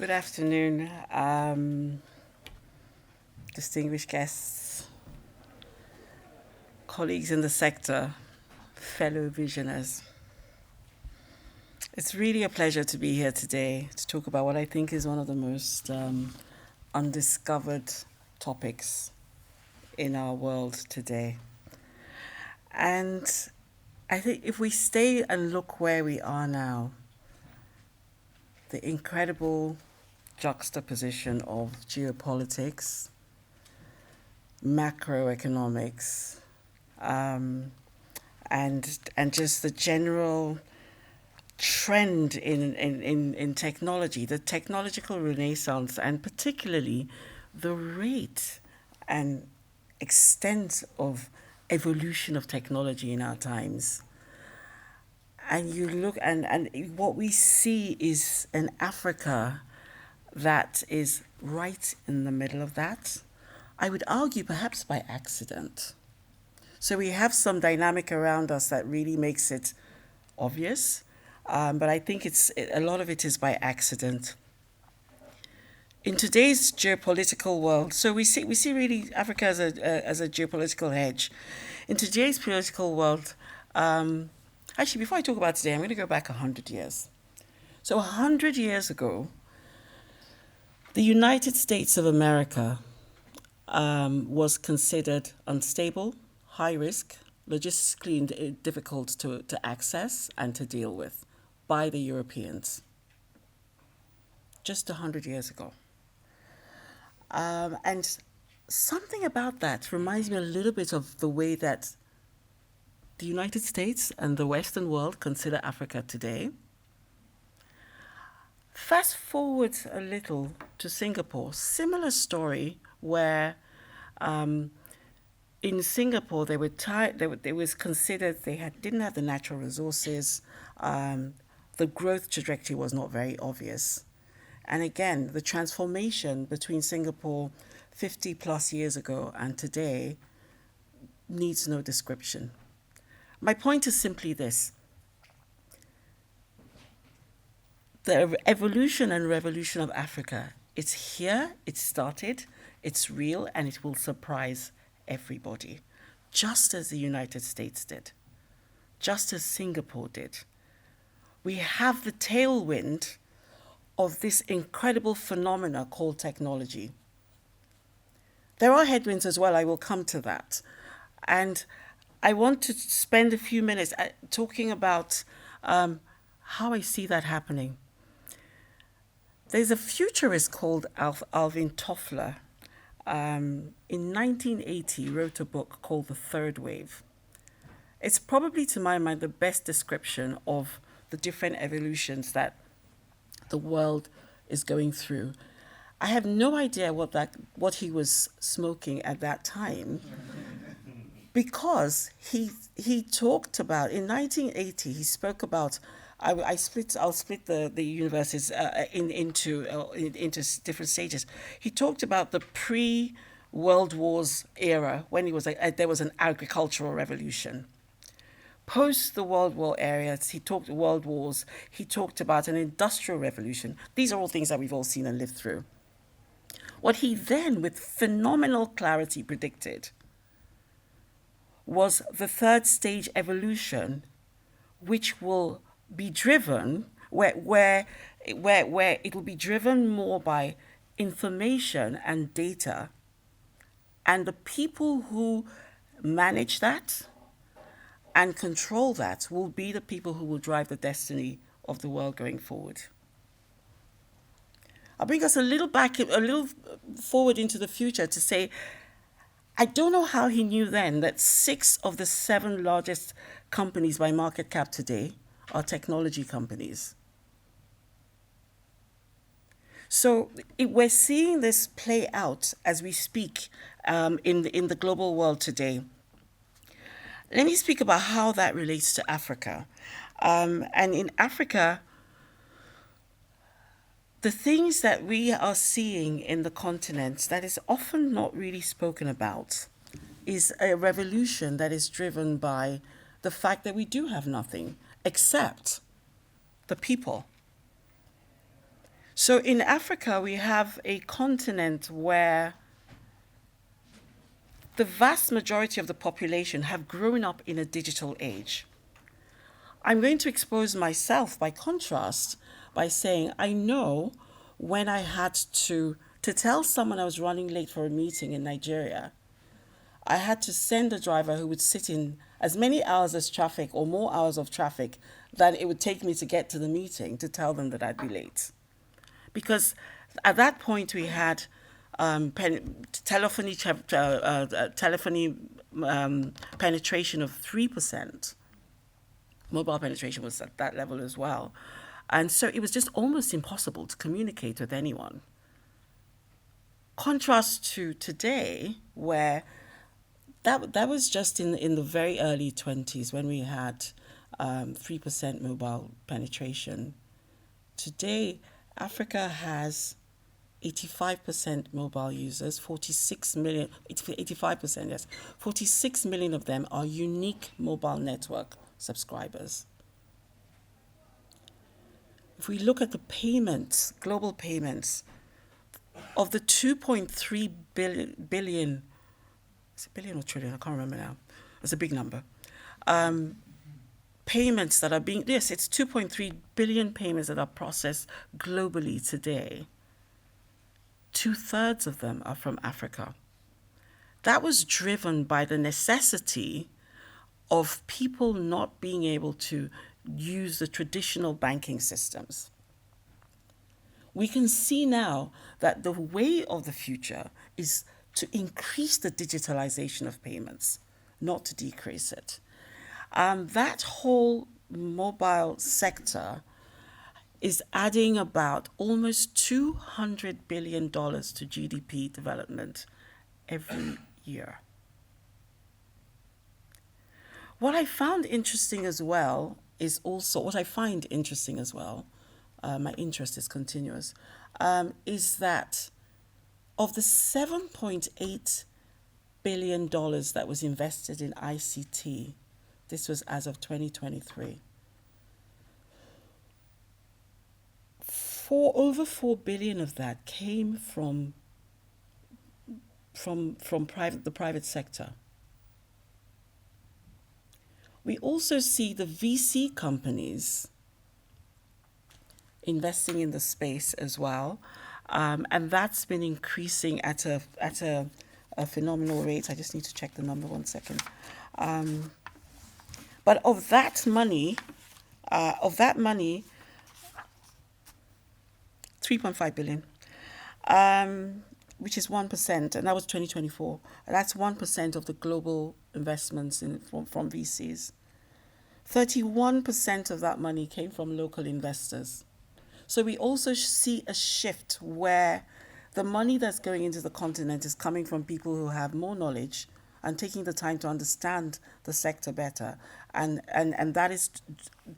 Good afternoon, distinguished guests, colleagues in the sector, fellow visionaries. It's really a pleasure to be here today to talk about what I think is one of the most undiscovered topics in our world today. And I think if we stay and look where we are now, the incredible juxtaposition of geopolitics, macroeconomics, and just the general trend in technology, the technological renaissance, and particularly the rate and extent of evolution of technology in our times. And you look, and what we see is an Africa that is right in the middle of that. I would argue perhaps by accident. So we have some dynamic around us that really makes it obvious, but I think a lot of it is by accident. In today's geopolitical world, so we see really Africa as a geopolitical hedge. In today's political world, actually, before I talk about today, I'm going to go back 100 years. So 100 years ago, the United States of America was considered unstable, high risk, logistically difficult to access and to deal with by the Europeans. Just 100 years ago. And something about that reminds me a little bit of the way that the United States and the Western world consider Africa today. Fast forward a little to Singapore, similar story where in Singapore they was considered didn't have the natural resources, the growth trajectory was not very obvious. And again, the transformation between Singapore 50 plus years ago and today needs no description. My point is simply this. The evolution and revolution of Africa, it's here, it started, it's real, and it will surprise everybody, just as the United States did, just as Singapore did. We have the tailwind of this incredible phenomena called technology. There are headwinds as well, I will come to that. And I want to spend a few minutes talking about how I see that happening. There's a futurist called Alvin Toffler. In 1980, wrote a book called The Third Wave. It's probably, to my mind, the best description of the different evolutions that the world is going through. I have no idea what he was smoking at that time. Because he talked about, in 1980, he spoke about, I'll split the universes into different stages. He talked about the pre-World Wars era, when there was an agricultural revolution. Post the World War areas, he talked World Wars, he talked about an industrial revolution. These are all things that we've all seen and lived through. What he then, with phenomenal clarity, predicted was the third stage evolution, which will be driven, where it will be driven more by information and data, and the people who manage that and control that will be the people who will drive the destiny of the world going forward. I'll bring us a little forward into the future to say, I don't know how he knew then that 6 of the 7 largest companies by market cap today are technology companies. So we're seeing this play out as we speak in the global world today. Let me speak about how that relates to Africa. And in Africa, the things that we are seeing in the continent that is often not really spoken about is a revolution that is driven by the fact that we do have nothing except the people. So in Africa, we have a continent where the vast majority of the population have grown up in a digital age. I'm going to expose myself by contrast by saying I know when I had to tell someone I was running late for a meeting in Nigeria, I had to send a driver who would sit in as many hours as traffic or more hours of traffic than it would take me to get to the meeting to tell them that I'd be late. Because at that point we had telephony penetration of 3%. Mobile penetration was at that level as well. And so it was just almost impossible to communicate with anyone. Contrast to today, where that was just in the very early 20s when we had 3% mobile penetration. Today, Africa has 85% mobile users, 46 million, 85%, yes. 46 million of them are unique mobile network subscribers. If we look at the payments, global payments, of the 2.3 billion, is it billion or trillion? I can't remember now. It's a big number. Payments that are being, yes, it's 2.3 billion payments that are processed globally today. 2/3 of them are from Africa. That was driven by the necessity of people not being able to use the traditional banking systems. We can see now that the way of the future is to increase the digitalization of payments, not to decrease it. That whole mobile sector is adding about almost $200 billion to GDP development every year. What I find interesting as well, my interest is continuous, is that of the $7.8 billion that was invested in ICT, this was as of 2023, over 4 billion of that came from the private sector. We also see the VC companies investing in the space as well, and that's been increasing at a phenomenal rate. I just need to check the number 1 second. But of that money, 3.5 billion, which is 1%, and that was 2024. That's 1% of the global investments from VCs. 31% of that money came from local investors. So we also see a shift where the money that's going into the continent is coming from people who have more knowledge and taking the time to understand the sector better. And that is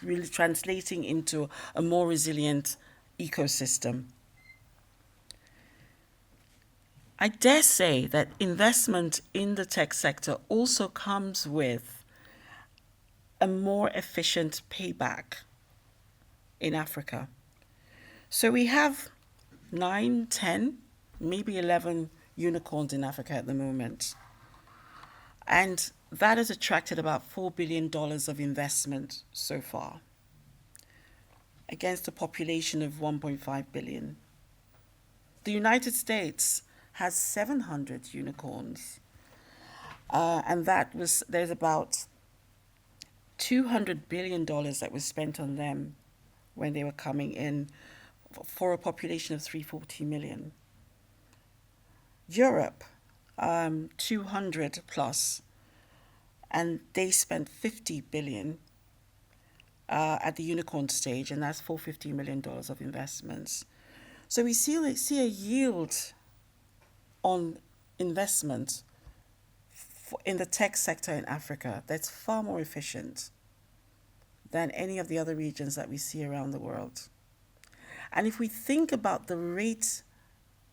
really translating into a more resilient ecosystem. I dare say that investment in the tech sector also comes with a more efficient payback in Africa. So we have 9, 10, maybe 11 unicorns in Africa at the moment. And that has attracted about $4 billion of investment so far, against a population of 1.5 billion. The United States has 700 unicorns, and there's about $200 billion that was spent on them when they were coming in, for a population of 340 million. Europe, 200 plus, and they spent 50 billion at the unicorn stage, and that's $450 million of investments. So we see a yield on investment in the tech sector in Africa that's far more efficient than any of the other regions that we see around the world. And if we think about the rate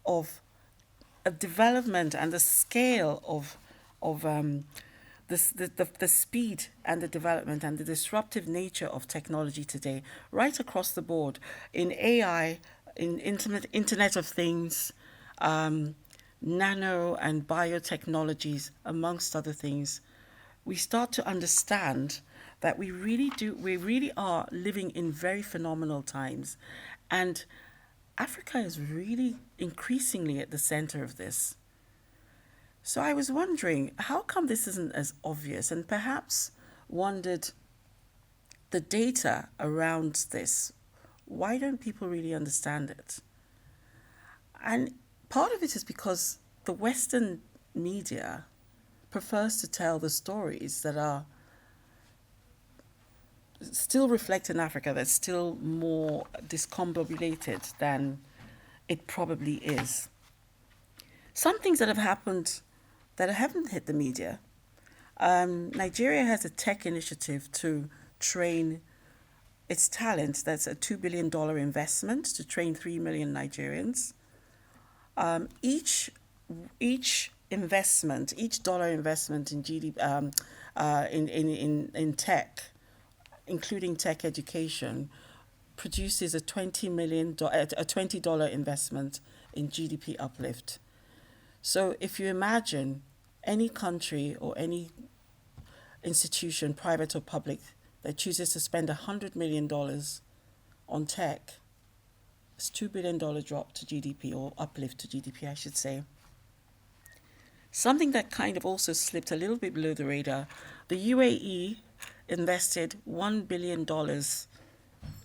of development and the scale of the speed and the development and the disruptive nature of technology today, right across the board, in AI, in Internet of Things, nano and biotechnologies, amongst other things, we start to understand that we really are living in very phenomenal times. And Africa is really increasingly at the center of this. So I was wondering, how come this isn't as obvious? And perhaps wondered the data around this. Why don't people really understand it? And part of it is because the Western media prefers to tell the stories that are still reflect in Africa, that's still more discombobulated than it probably is. Some things that have happened that haven't hit the media. Nigeria has a tech initiative to train its talent. That's a $2 billion investment to train 3 million Nigerians. Each investment, each dollar investment in GDP, in tech, including tech education, produces a $20 investment in GDP uplift. So if you imagine any country or any institution, private or public, that chooses to spend $100 million on tech, it's $2 billion drop to GDP, or uplift to GDP, I should say. Something that kind of also slipped a little bit below the radar, the UAE invested $1 billion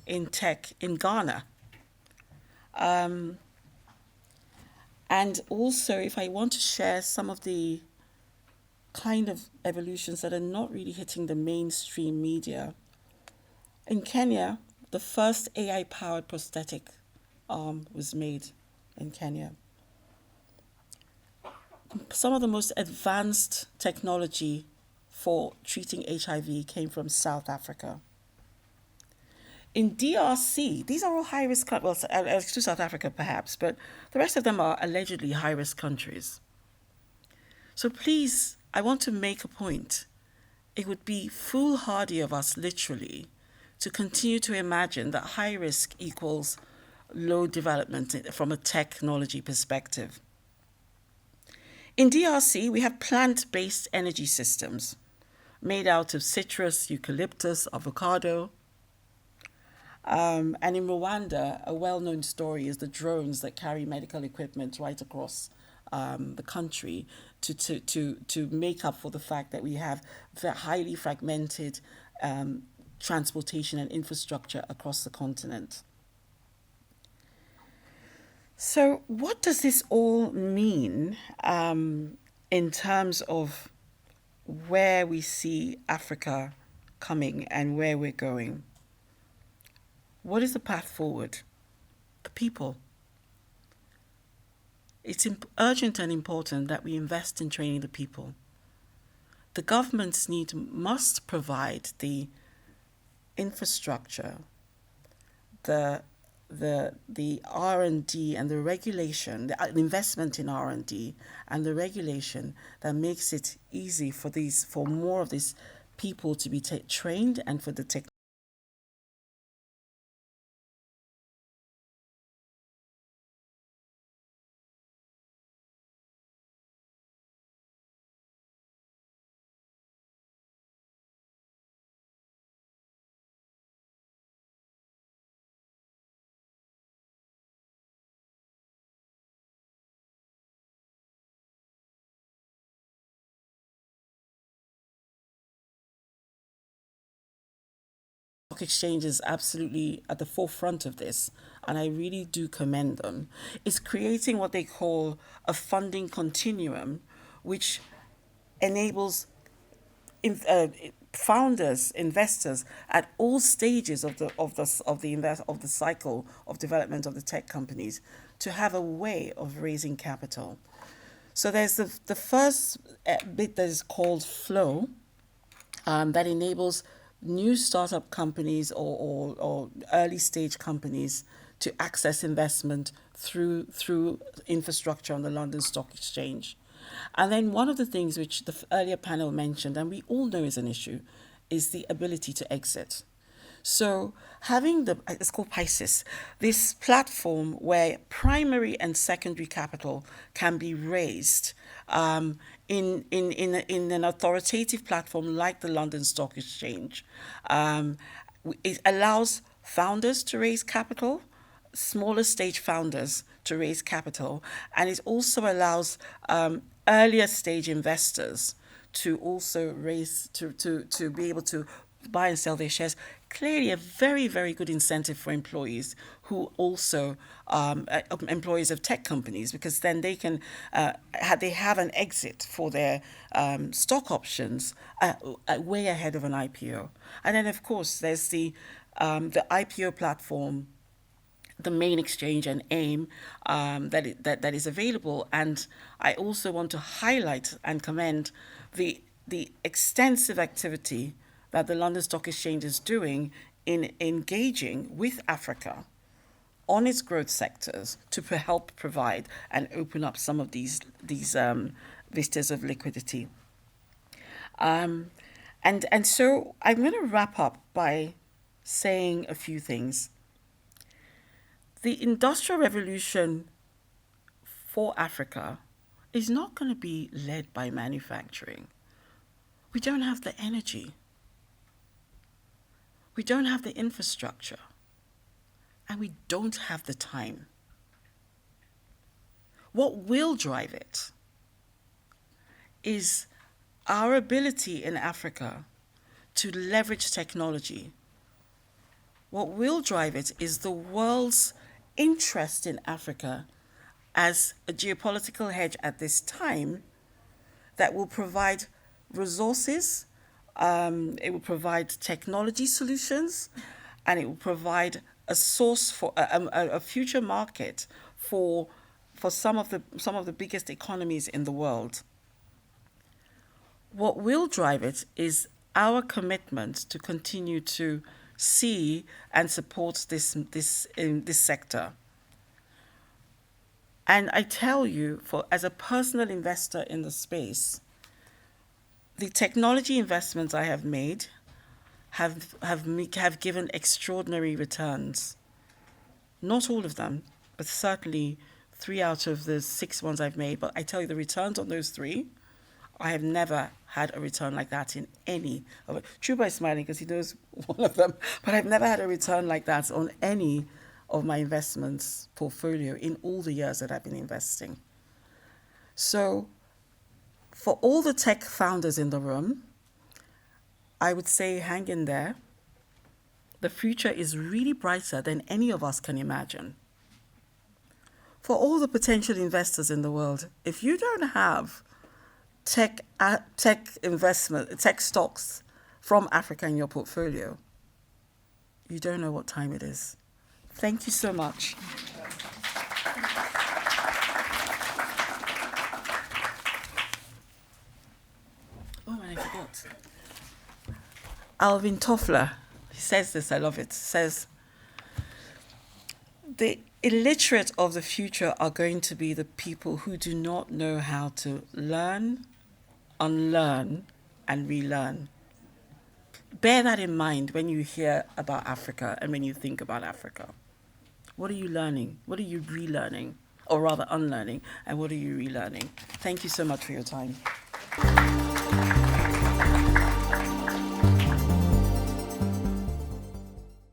in tech in Ghana. And also, if I want to share some of the kind of evolutions that are not really hitting the mainstream media, in Kenya, the first AI-powered prosthetic arm was made in Kenya. Some of the most advanced technology for treating HIV came from South Africa. In DRC, these are all high-risk, well, to South Africa perhaps, but the rest of them are allegedly high-risk countries. So please, I want to make a point. It would be foolhardy of us, literally, to continue to imagine that high risk equals low development from a technology perspective. In DRC, we have plant-based energy systems made out of citrus, eucalyptus, avocado. And in Rwanda, a well-known story is the drones that carry medical equipment right across the country to make up for the fact that we have the highly fragmented transportation and infrastructure across the continent. So what does this all mean in terms of where we see Africa coming and where we're going? What is the path forward? The people. It's urgent and important that we invest in training the people. The governments must provide the infrastructure, the R&D and the regulation, the investment in R&D and the regulation that makes it easy for more of these people to be trained and for the technology. Exchange is absolutely at the forefront of this, and I really do commend them, is creating what they call a funding continuum, which enables founders, investors at all stages of the cycle of development of the tech companies to have a way of raising capital. So there's the first bit that is called Flow, that enables new startup companies or early stage companies to access investment through infrastructure on the London Stock Exchange. And then one of the things which the earlier panel mentioned, and we all know is an issue, is the ability to exit. So having it's called PISIS, this platform where primary and secondary capital can be raised in an authoritative platform like the London Stock Exchange. It allows founders to raise capital, smaller stage founders to raise capital, and it also allows earlier stage investors to also raise to be able to buy and sell their shares. Clearly a very, very good incentive for employees who also employees of tech companies, because then they can they have an exit for their stock options way ahead of an IPO. And then of course there's the IPO platform, the main exchange and AIM that is available. And I also want to highlight and commend the extensive activity that the London Stock Exchange is doing in engaging with Africa on its growth sectors to help provide and open up some of these vistas of liquidity. And so I'm going to wrap up by saying a few things. The Industrial Revolution for Africa is not going to be led by manufacturing. We don't have the energy. We don't have the infrastructure. And we don't have the time. What will drive it is our ability in Africa to leverage technology. What will drive it is the world's interest in Africa as a geopolitical hedge at this time that will provide resources, it will provide technology solutions, and it will provide a source for a future market for some of the biggest economies in the world. What will drive it is our commitment to continue to see and support this sector. And I tell you, as a personal investor in the space, the technology investments I have made have given extraordinary returns. Not all of them, but certainly 3 out of the 6 ones I've made. But I tell you, the returns on those 3, I have never had a return like that in any of it. Chuba is smiling because he knows one of them, but I've never had a return like that on any of my investments portfolio in all the years that I've been investing. So for all the tech founders in the room, I would say hang in there. The future is really brighter than any of us can imagine. For all the potential investors in the world, if you don't have tech stocks from Africa in your portfolio, you don't know what time it is. Thank you so much. Oh, and I forgot. Alvin Toffler, he says this, I love it, says, the illiterate of the future are going to be the people who do not know how to learn, unlearn, and relearn. Bear that in mind when you hear about Africa and when you think about Africa. What are you learning? What are you relearning? Or rather unlearning? And what are you relearning? Thank you so much for your time.